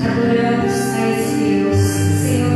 Adoramos a esse Deus, Senhor.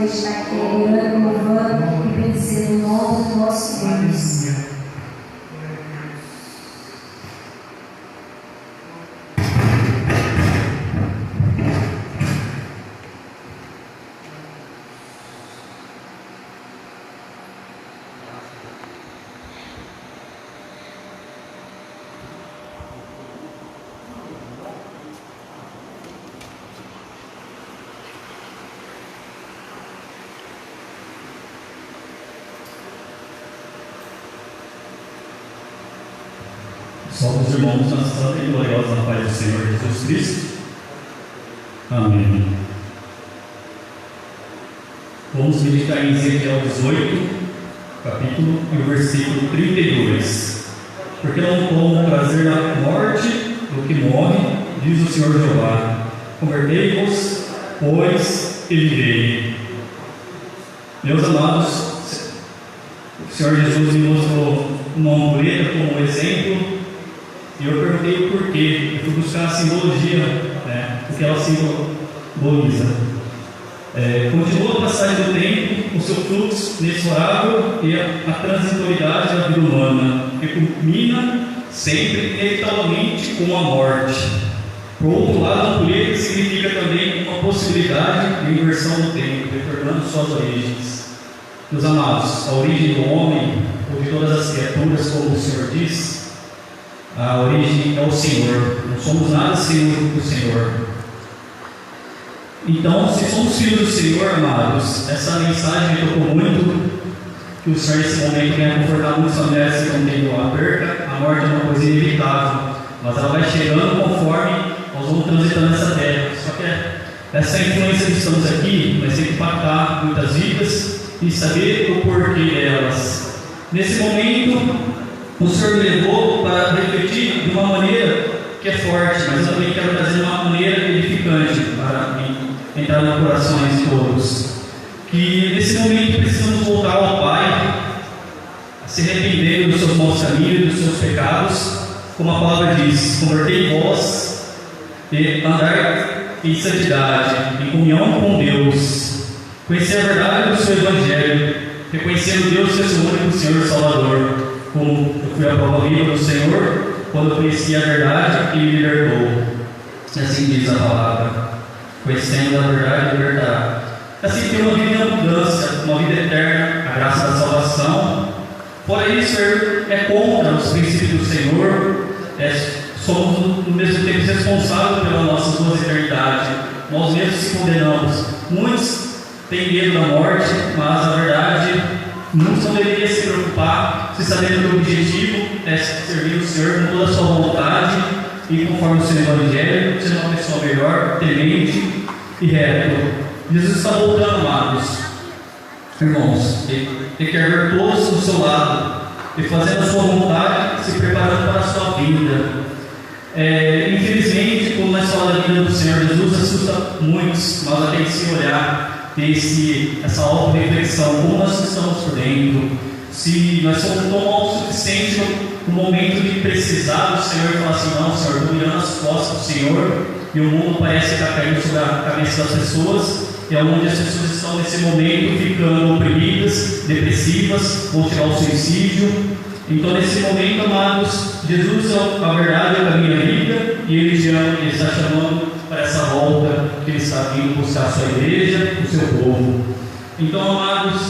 poder estar aqui orando, louvando e bendizendo o nome do nosso Deus. Salve os irmãos na santa e gloriosa paz do Senhor Jesus Cristo. Amém. Vamos meditar em Ezequiel 18, capítulo e o versículo 32. Porque não como prazer na morte do que morre, diz o Senhor Jeová. Convertei-vos, pois, e virei. Meus amados, o Senhor Jesus me mostrou uma ampulheta como exemplo. E eu perguntei o porquê. Eu fui buscar a simbologia, o que ela simboliza. Continua a passagem do tempo, o seu fluxo inexorável e a transitoriedade da vida humana, que culmina sempre, inevitavelmente, com a morte. Por outro lado, a ampulheta significa também uma possibilidade de inversão do tempo, retornando suas origens. Meus amados, a origem do homem, ou de todas as criaturas, como o Senhor diz, a origem é o Senhor. Não somos nada sem o Senhor. Então, se somos filhos do Senhor, amados, essa mensagem me tocou muito, que o Senhor nesse momento venha confortar muitos familiares que estão tendo a perca. A morte é uma coisa inevitável, mas ela vai chegando conforme nós vamos transitando nessa terra. Só que essa influência que estamos aqui vai ser impactar muitas vidas e saber o porquê delas. Nesse momento, o Senhor me levou para refletir de uma maneira que é forte, mas eu também quero trazer uma maneira edificante para entrar nos corações de todos. Que nesse momento precisamos voltar ao Pai, se arrepender dos seus maus caminhos, dos seus pecados, como a palavra diz: convertei vós e andar em santidade, em comunhão com Deus, conhecer a verdade do seu Evangelho, reconhecendo Deus ser seu único Senhor e Salvador. Como eu fui a prova viva do Senhor, quando eu conheci a verdade e me libertou. Assim diz a palavra: conhecendo a verdade, libertará. Assim, ter uma vida em abundância, uma vida eterna, a graça da salvação. Fora isso, é contra os princípios do Senhor. Somos, no mesmo tempo, responsáveis pela nossa duas eternidade. Nós mesmos se condenamos. Muitos têm medo da morte, mas a verdade, muitos não deveriam se preocupar, se sabendo que o objetivo é servir o Senhor com toda a sua vontade e conforme o seu Evangelho, ser uma pessoa melhor, temente e reto. Jesus está voltando, amados, irmãos, Ele quer ver todos do seu lado e fazendo a sua vontade, se preparando para a sua vida. Infelizmente, como na história da vida do Senhor, Jesus assusta muitos, mas tem que se olhar, ter essa auto-reflexão, como nós estamos por dentro, se nós somos tão autossuficientes no momento de precisar do Senhor e falar assim: não, Senhor, estou mirando as costas do Senhor e o mundo parece estar caindo sobre a cabeça das pessoas, e é onde as pessoas estão nesse momento ficando oprimidas, depressivas, vão chegar ao suicídio. Então, nesse momento, amados, Jesus é a verdade, é a minha vida, e Ele te ama, Ele está chamando para essa volta, que Ele está vindo buscar a sua igreja, o seu povo. Então, amados,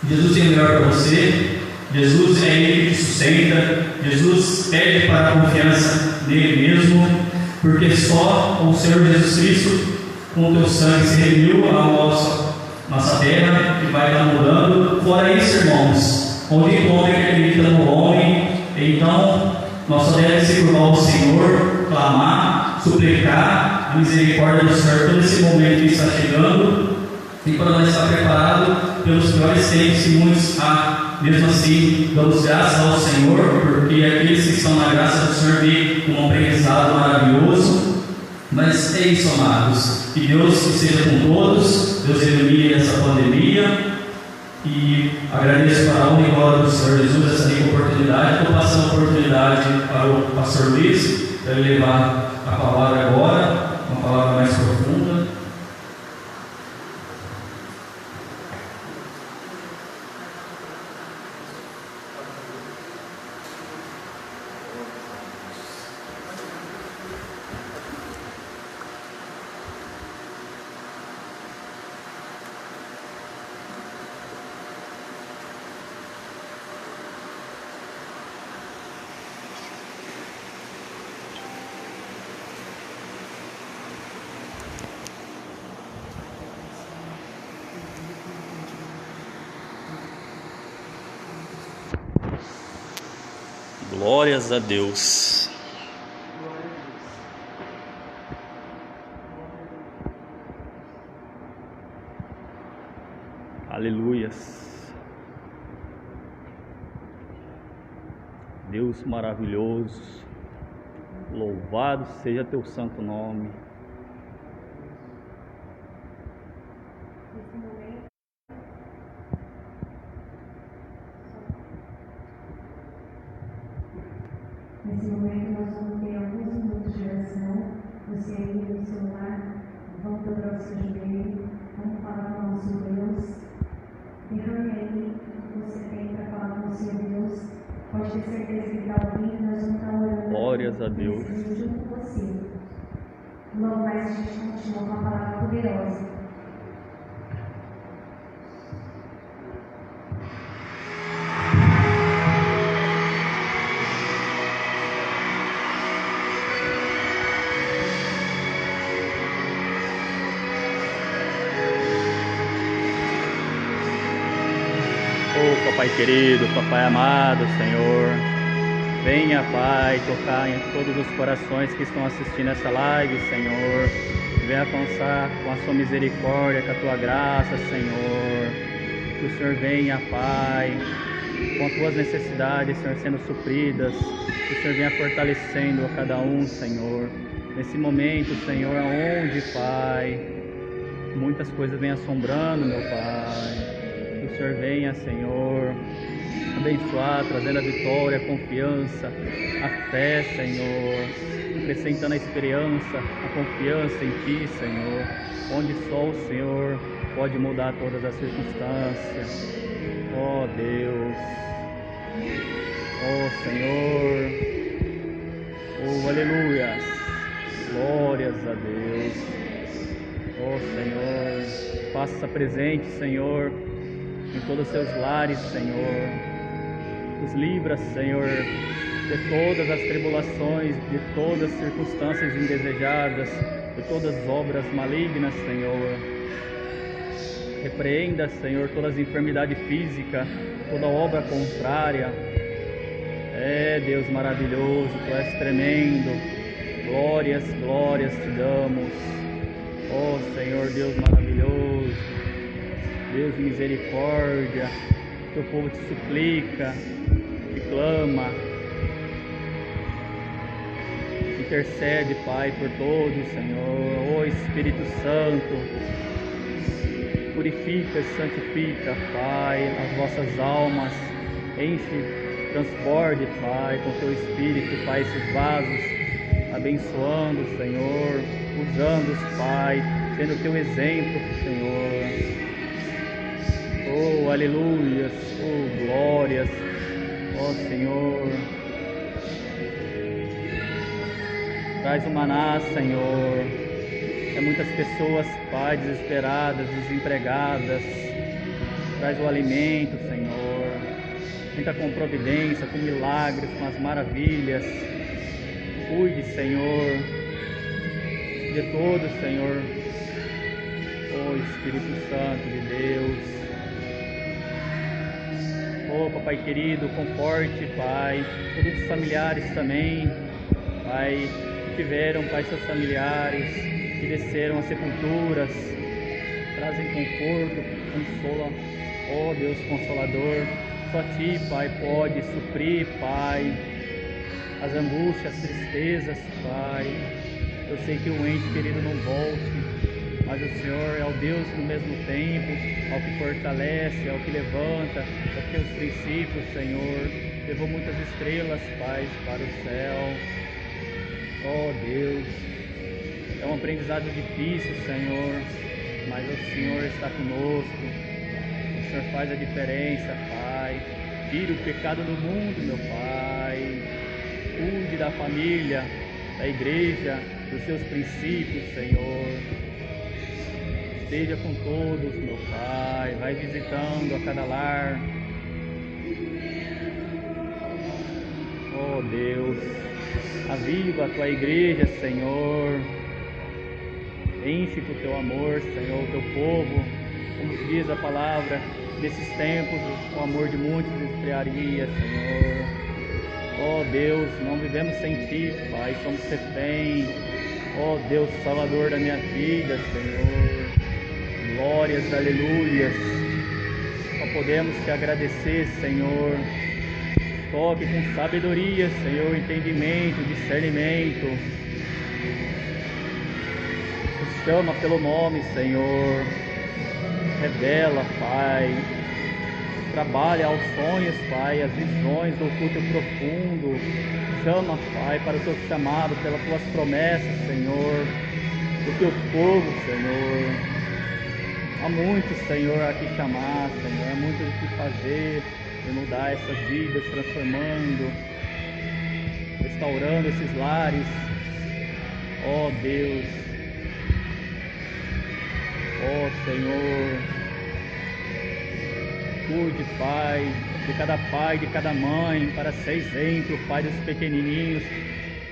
Jesus é o melhor para você, Jesus é Ele que te sustenta, Jesus pede para a confiança nele mesmo, porque só o Senhor Jesus Cristo, com o teu sangue, se redimiu a nossa terra, que vai estar mudando. Fora isso, irmãos, onde o homem acredita no homem, então nós só devemos se curvar ao Senhor, clamar, suplicar a misericórdia do Senhor todo esse momento que está chegando, e para nós estar preparados pelos piores tempos que muitos há. Mesmo assim, damos graças ao Senhor, porque aqueles que estão na graça do Senhor vêm com um aprendizado maravilhoso. Mas é isso, amados, que Deus esteja com todos, Deus elimine essa pandemia. E agradeço para a honra e glória do Senhor Jesus essa rica oportunidade. Estou passando a oportunidade para o pastor Luiz, para ele levar a palavra agora, uma palavra mais profunda. Glórias a Deus. Aleluias. Deus maravilhoso, louvado seja teu santo nome. Nesse momento nós vamos ter alguns minutos de oração. Você aí no celular, vamos dobrar o seu joelho, vamos falar com o nosso Deus. Derrame aí o que você tem para falar com o seu Deus. Pode ter certeza que ele está ouvindo, nós vamos estar orando. Glórias a Deus. Junto com você. Logo mais a gente continua com a palavra poderosa. Papai querido, Papai amado, Senhor, venha, Pai, tocar em todos os corações que estão assistindo essa live, Senhor. Venha alcançar com a sua misericórdia, com a tua graça, Senhor. Que o Senhor venha, Pai, com as tuas necessidades, Senhor, sendo supridas. Que o Senhor venha fortalecendo a cada um, Senhor. Nesse momento, Senhor, aonde, Pai, muitas coisas vêm assombrando, meu Pai. Que o Senhor venha, Senhor, abençoar, trazendo a vitória, a confiança, a fé, Senhor, acrescentando a esperança, a confiança em Ti, Senhor, onde só o Senhor pode mudar todas as circunstâncias. Ó Deus, ó Senhor, ó aleluias, glórias a Deus. Ó Senhor, faça presente, Senhor, em todos os seus lares, Senhor. Os livra, Senhor, de todas as tribulações, de todas as circunstâncias indesejadas, de todas as obras malignas, Senhor. Repreenda, Senhor, todas as enfermidades físicas, toda obra contrária. É, Deus maravilhoso, Tu és tremendo. Glórias, glórias Te damos. Ó Senhor, Deus maravilhoso, Deus de misericórdia, teu povo te suplica, te clama, intercede, Pai, por todos, Senhor. Ó Espírito Santo, purifica e santifica, Pai, as vossas almas, enche, transborde, Pai, com teu Espírito, Pai, esses vasos, abençoando, Senhor, usando-os, Pai, sendo teu exemplo, Senhor. Oh, aleluias, oh, glórias, ó Senhor. Traz o maná, Senhor. Tem muitas pessoas, Pai, desesperadas, desempregadas. Traz o alimento, Senhor. Entra com providência, com milagres, com as maravilhas. Cuide, Senhor, de todos, Senhor. Oh, Espírito Santo de Deus. Oh, Papai querido, conforte, Pai, todos os familiares também, Pai, que tiveram, Pai, seus familiares, que desceram às sepulturas, trazem conforto, consola, oh Deus Consolador, só Ti, Pai, pode suprir, Pai, as angústias, as tristezas, Pai. Eu sei que o ente querido não volte, mas o Senhor é o Deus no mesmo tempo, ao que fortalece, ao que levanta, aos teus princípios, Senhor. Levou muitas estrelas, Pai, para o céu. Oh Deus, é um aprendizado difícil, Senhor, mas o Senhor está conosco. O Senhor faz a diferença, Pai. Tira o pecado do mundo, meu Pai. Cuide da família, da igreja, dos seus princípios, Senhor. Esteja com todos, meu Pai. Vai visitando a cada lar. Oh Deus, aviva a Tua igreja, Senhor. Enche com o Teu amor, Senhor, o Teu povo. Como diz a palavra, nesses tempos o amor de muitos esfriaria, Senhor. Ó Deus, não vivemos sem Ti, Pai, somos refém. Ó Deus, Salvador da minha vida, Senhor. Glórias, aleluias. Só podemos Te agradecer, Senhor. Toque com sabedoria, Senhor, entendimento, discernimento. Nos chama pelo nome, Senhor. Revela, Pai. Trabalha aos sonhos, Pai, as visões do oculto profundo. Chama, Pai, para o Teu chamado, pelas Tuas promessas, Senhor. Do Teu povo, Senhor. Há muito, Senhor, a Te chamar, Senhor. Há muito o que fazer e mudar essas vidas, transformando, restaurando esses lares. Ó Deus. Ó Senhor. Cuide, Pai, de cada mãe, para ser exemplo, Pai, dos pequenininhos,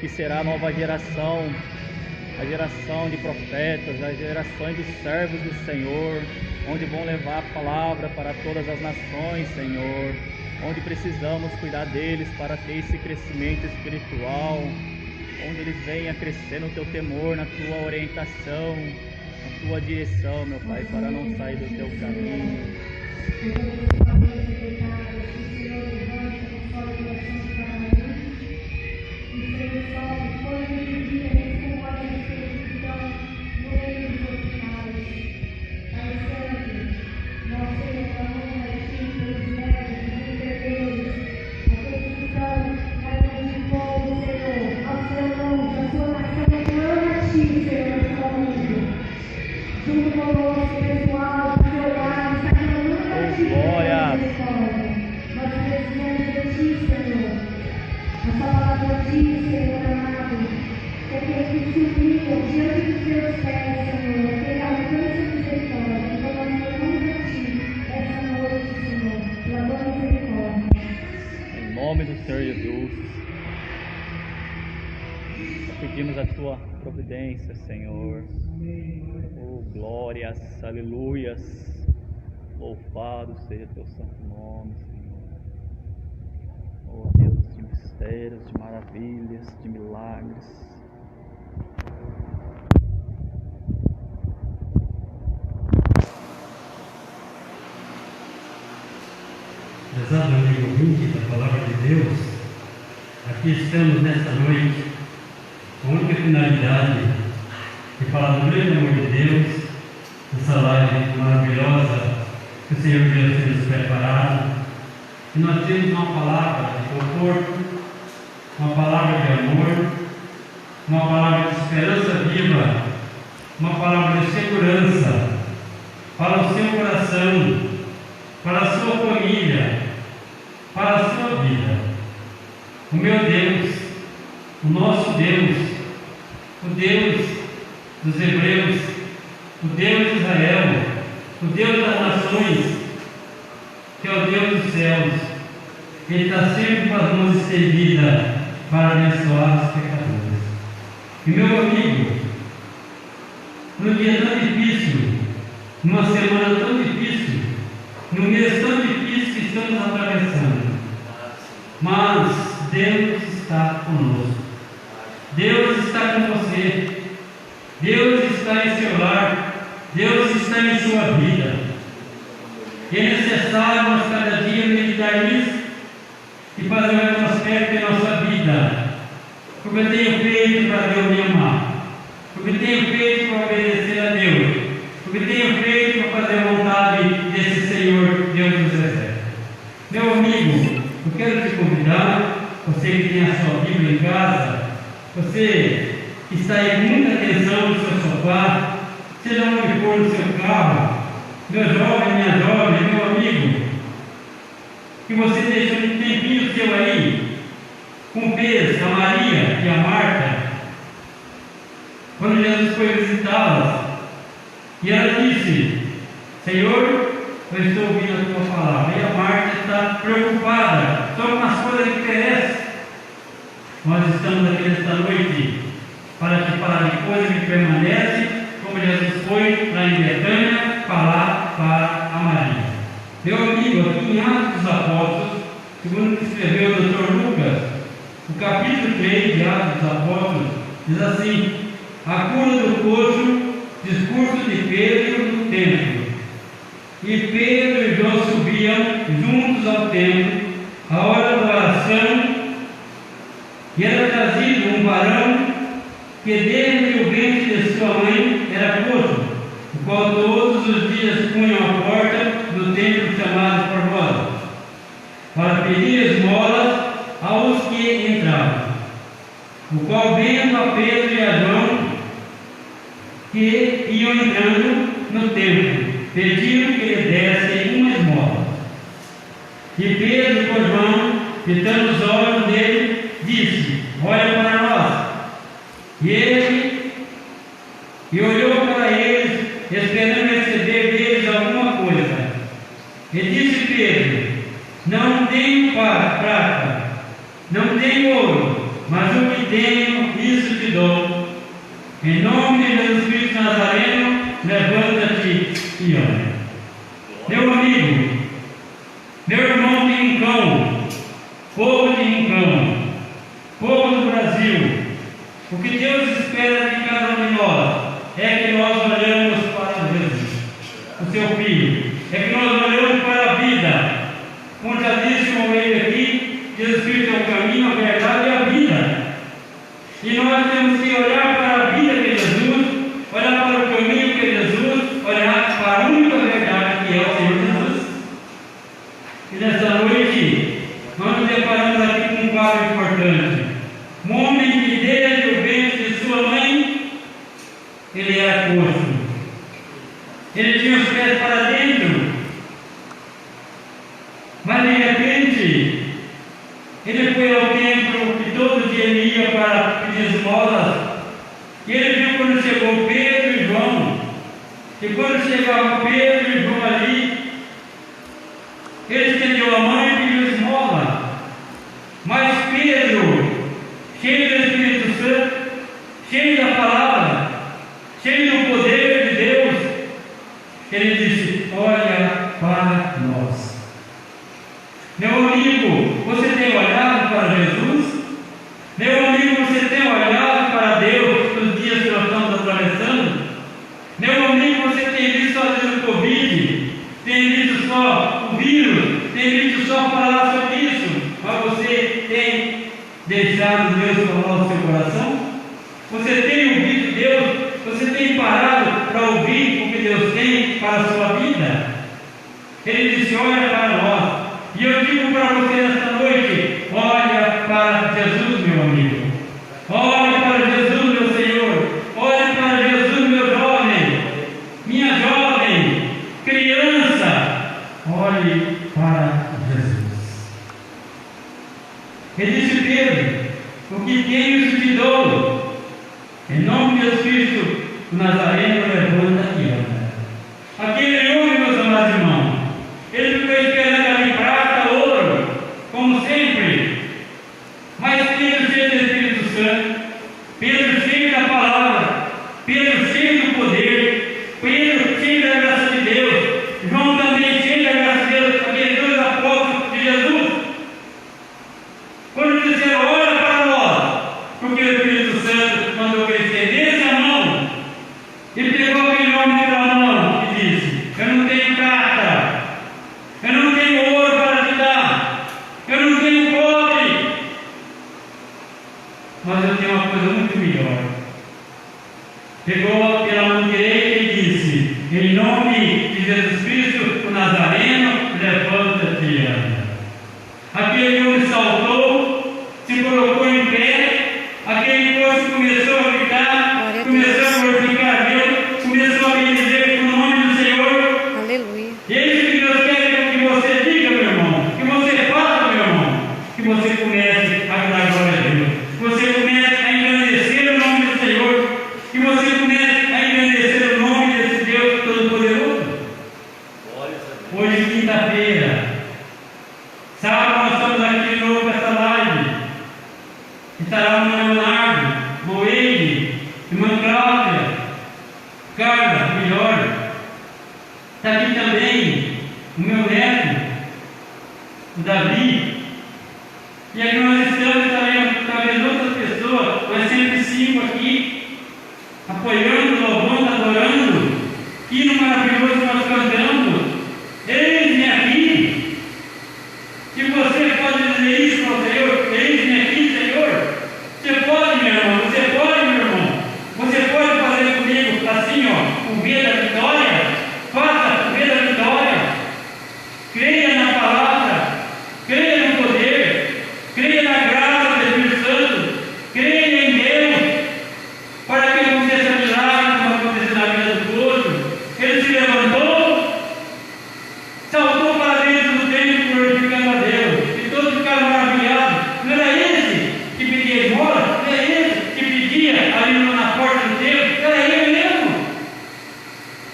que será a nova geração, a geração de profetas, as gerações dos servos do Senhor, onde vão levar a palavra para todas as nações, Senhor, onde precisamos cuidar deles para ter esse crescimento espiritual, onde eles venham a crescer no Teu temor, na Tua orientação, na Tua direção, meu Pai, para não sair do Teu caminho. Em nome do Senhor Jesus, pedimos a Tua providência, Senhor. Oh, glórias, aleluias. Louvado seja Teu santo nome, Senhor. Oh Deus, de mistérios, de maravilhas, de milagres. Prezado amigo ouvinte da Palavra de Deus, aqui estamos nesta noite com a única finalidade de falar do grande amor de Deus, essa live maravilhosa que o Senhor Deus tem nos preparado. E nós temos uma palavra de conforto, uma palavra de amor, uma palavra de esperança viva, uma palavra de segurança para o seu coração, para a sua família, para a sua vida. O meu Deus, o nosso Deus, o Deus dos Hebreus, o Deus de Israel, o Deus das nações, que é o Deus dos céus, Ele está sempre com as mãos estendidas para abençoar os pecadores. E meu amigo, num dia tão difícil, numa semana tão difícil, num mês tão difícil que estamos atravessando, mas Deus está conosco. Deus está com você. Deus está em seu lar. Deus está em sua vida. E é necessário nós cada dia meditar nisso e fazer um retrospecto em nossa vida. Porque eu tenho feito para Deus me amar. Porque eu tenho feito para obedecer a Deus. Porque tenho feito para fazer a vontade desse Senhor, Deus dos exércitos. Meu amigo, eu quero te convidar, você que tem a sua Bíblia em casa, você que está aí com muita atenção no seu sofá, seja onde for no seu carro, meu jovem, minha jovem, meu amigo, que você deixe um tempinho seu aí, com Pedro, a Maria e a Marta, quando Jesus foi visitá-las. E ela disse: Senhor, eu estou ouvindo a tua palavra. E a Marta está preocupada só com as coisas que perecem. Nós estamos aqui nesta noite para te falar de coisas que permanecem, como Jesus foi lá em Betânia falar para a Maria. Meu amigo, aqui em Atos dos Apóstolos, segundo que escreveu o Dr. Lucas, O capítulo 3 de Atos dos Apóstolos diz assim: a cura do coxo, discurso de Pedro no templo. E Pedro e João subiam juntos ao templo, à hora da oração, e era trazido um varão que desde o ventre de sua mãe era coxo, o qual todos os dias punham à porta do templo chamado Formosa, para pedir esmolas aos que entravam. O qual, vendo a Pedro e a João que iam entrando no templo, pediram que lhe dessem uma esmola. E Pedro, por João, fitando os olhos dele, disse: olha para nós. E ele olhou para eles, esperando receber deles alguma coisa. E disse Pedro: não tenho prata, não tenho ouro, mas o que tenho, isso te dou. Em nome de Jesus Cristo Nazareno, levanta-te e olha. Meu amigo, meu irmão de Rincão, povo de Rincão, povo do Brasil, o que Deus espera de cada um de nós é que nós olhamos para Jesus, o seu Filho, é que nós olhamos para a vida. Como já disse o momento aqui, Jesus Cristo é o caminho, a verdade e a vida. E nós temos que olhar para a vida de Jesus, olhar para o caminho que é Jesus, olhar para a única verdade que é o Senhor Jesus. E nessa noite, nós nos deparamos aqui com um quadro importante. Um homem que desde o ventre de sua mãe, ele era coxo. Ele tinha os pés para dentro. Mas de repente, ele foi ao templo e todo dia ele ia para pedir esmolas. E ele viu quando chegou Pedro e João. E quando chegava Pedro e João ali, ele estendeu a mão e pediu esmola. Mas Pedro, cheio do Espírito Santo, cheio da palavra, cheio do poder de Deus, ele disse: olha para nós. Meu amigo, você tem olhado para Jesus? Meu amigo, você tem olhado para Deus nos dias que nós estamos atravessando? Meu amigo, você tem visto só o Covid, tem visto só o vírus, tem visto só falar sobre isso, mas você tem deixado Deus falar no seu coração? Você tem ouvido Deus? Você tem parado para ouvir o que Deus tem para a sua vida? Ele disse: olha para nós. E eu digo para você nesta noite: olha para Jesus, meu amigo. Olha para Jesus, meu Senhor. Olha para Jesus, meu jovem, minha jovem, criança. Olhe para Jesus. Ele disse: Pedro, o que tenho te dou. Em nome de Jesus Cristo, o Nazareno, levanta e anda. Aquele homem, meus amados irmãos, ele ficou esperando ali prata, ouro, como sempre. Mas Pedro cheio do Espírito Santo, Pedro cheio da palavra, Pedro cheio do poder, Pedro cheio da graça de Deus, João também cheio da graça de Deus, aqueles dois apóstolos de Jesus. Quando disseram: olha para nós, porque o Espírito Santo mandou que ele estendesse a mão e pegou aquele homem pela mão e disse: eu não tenho prata, eu não tenho ouro para te dar, eu não tenho cobre, mas eu tenho uma coisa muito melhor. Pegou pela mão direita e disse: em nome de Jesus Cristo, o Nazareno, levanta-te e anda. Aquele homem saltou, se colocou em pé, aquele coxo começou a gritar, começou a glorificar Deus, começou a bendizer o nome do Senhor. Aleluia. E é isso que Deus quer que você diga, meu irmão, que você faça, meu irmão, que você comece a dar glória a Deus, que você comece a engrandecer o nome do Senhor, que você comece a engrandecer o nome desse Deus Todo-Poderoso. Hoje, quinta-feira, sábado, nós estamos aqui de novo com essa live. Estará o irmão Leonardo, Boeide, irmã Cláudia, Carla, melhor. Está aqui também o meu neto, o Davi. E aqui nós estamos, estaremos comigo aqui, apoiando, louvando, adorando, que no maravilhoso nós cantamos, eis-me aqui. Se você pode dizer isso para o Senhor, eis-me aqui, Senhor, você pode, meu irmão, você pode, meu irmão, você pode fazer comigo assim, ó, o V da vitória, faça o V da vitória, creia na palavra, creia no poder, creia na graça do Espírito Santo, creia em Deus, para que aconteça milagre como aconteceu na vida do outro. Ele se levantou, saltou para dentro do templo glorificando a Deus, e todos ficaram maravilhados. Não era esse que pedia esmola? Não era esse que pedia ali na porta do templo? Era ele mesmo.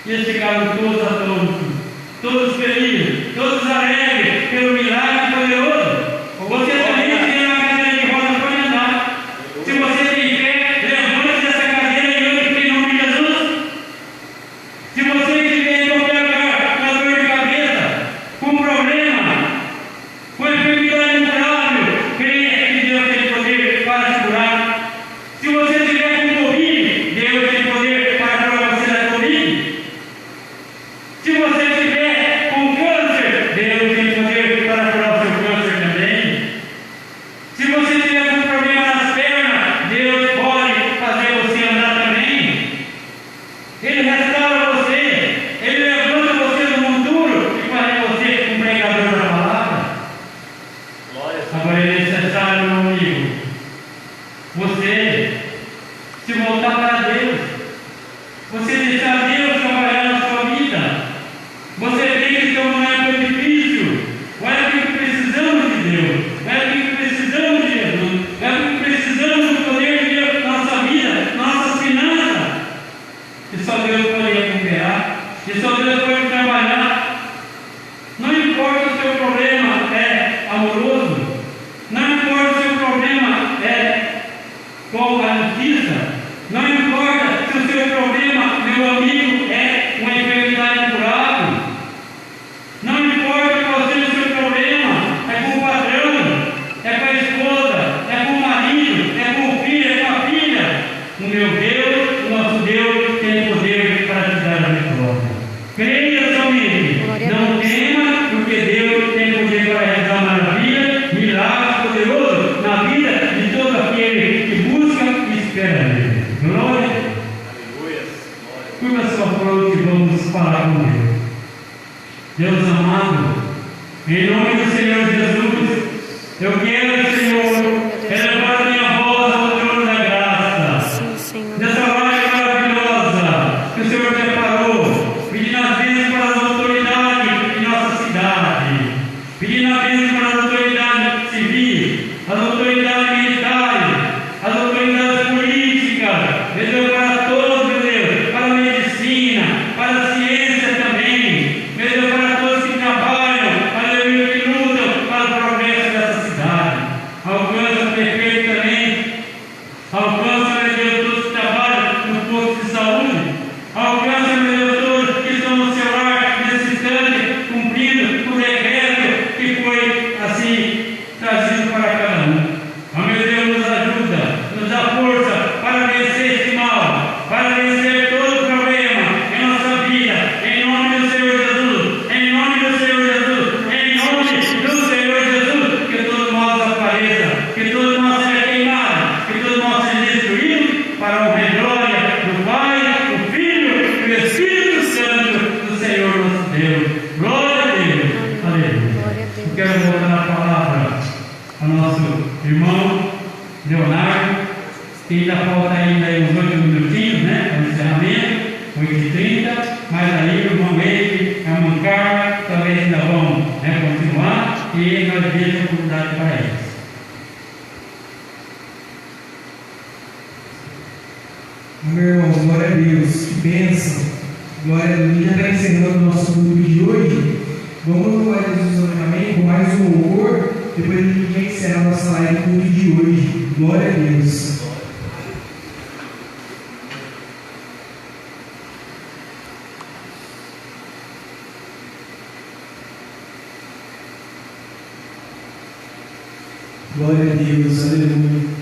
E eles ficaram todos atônitos, todos felizes, todos alegres pelo milagre poderoso. Você também tem uma cadeira de roda, pode andar. Se você tem fé, levante dessa cadeira e ande em nome de Jesus. Se você estiver em qualquer lugar com dor de cabeça, com problema, com enfermidade incurável, creia que Deus tem poder para te curar. Se você estiver com Covid, Deus tem poder para curar você da Covid. Se você estiver com câncer, Deus tem poder para curar o seu câncer também. Se você estiver com problema nas pernas, Deus pode fazer você andar também. Ele restaura você, Ele levanta você do monturo e faz você um pregador da palavra. Agora é necessário, meu amigo, você se voltar para Deus, você deixar Deus trabalhar na sua vida. Você tem que ter uma época difícil, uma época que precisamos de Deus, uma época que precisamos de Jesus, uma época que precisamos do poder de Deus na nossa vida, nossas finanças. E só Deus pode recuperar, e só Deus pode trabalhar. Não importa o seu problema é amoroso, não importa o seu problema é com a justiça, não importa se o seu problema, meu amigo, é uma enfermidade incurável, não importa qual seja o seu problema, é com o patrão, é com a esposa, é com o marido, é com o filho, é com a filha. O meu Deus, o nosso Deus, tem poder para te dar a vitória. Creia somente, não tema, porque Deus tem poder para realizar maravilha, milagre poderoso na vida de todo aquele que busca e espera nele. Glória. Curva sua fronte e vamos falar com Deus. Deus amado, em nome do Senhor Jesus, eu quero, Senhor, elevar minha voz ao trono da graça. Nessa live maravilhosa que o Senhor preparou, pedindo a bênção para as autoridades de nossa cidade, pedindo a bênção para as autoridades civis, as autoridades militares, as autoridades políticas, meu Deus, para todos, meu Deus, para a medicina, para a ciência também, meu Deus, para todos que trabalham, aleluia, que lutam para o progresso dessa cidade. Alcança o prefeito também, alcança, meu Deus, todos que trabalham no posto de saúde, alcança, meu Deus, todos que estão no seu lar nesse instante, cumprindo o decreto que foi assim trazido para cada um. Ó, meu Deus, nos ajuda, nos dá força para vencer esse mal, para vencer todo problema em nossa vida, em nome do Senhor Jesus, em nome do Senhor Jesus, em nome do Senhor Jesus, que todo mal desapareça, que todo mal seja queimado, que todo mal seja destruído, para a honra e glória do Pai, do Filho e do Espírito Santo do Senhor nosso Deus. Glória a Deus. Aleluia. Eu quero voltar a palavra ao nosso irmão Leonardo, que ainda falta ainda uns 8 minutinhos, né? No encerramento, 8h30, mas aí o irmão Leite, a irmã Carla, talvez ainda vão continuar e nós demos a oportunidade para eles. Meu irmão, glória a Deus, que bênção, glória a Deus. Já está encerrando o nosso culto de hoje. Vamos louvar Jesus novamente com mais um louvor. Depois a gente vai encerrar a nossa live do culto de hoje. Glória a Deus. Glória a Deus, aleluia.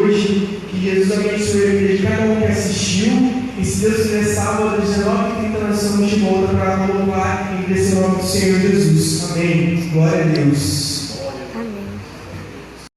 hoje. Que Jesus abençoe a vida de cada um que assistiu. E se Deus quiser, sábado, 19h30, nós estamos de volta para louvar e agradecer o nome do Senhor Jesus. Amém. Glória a Deus.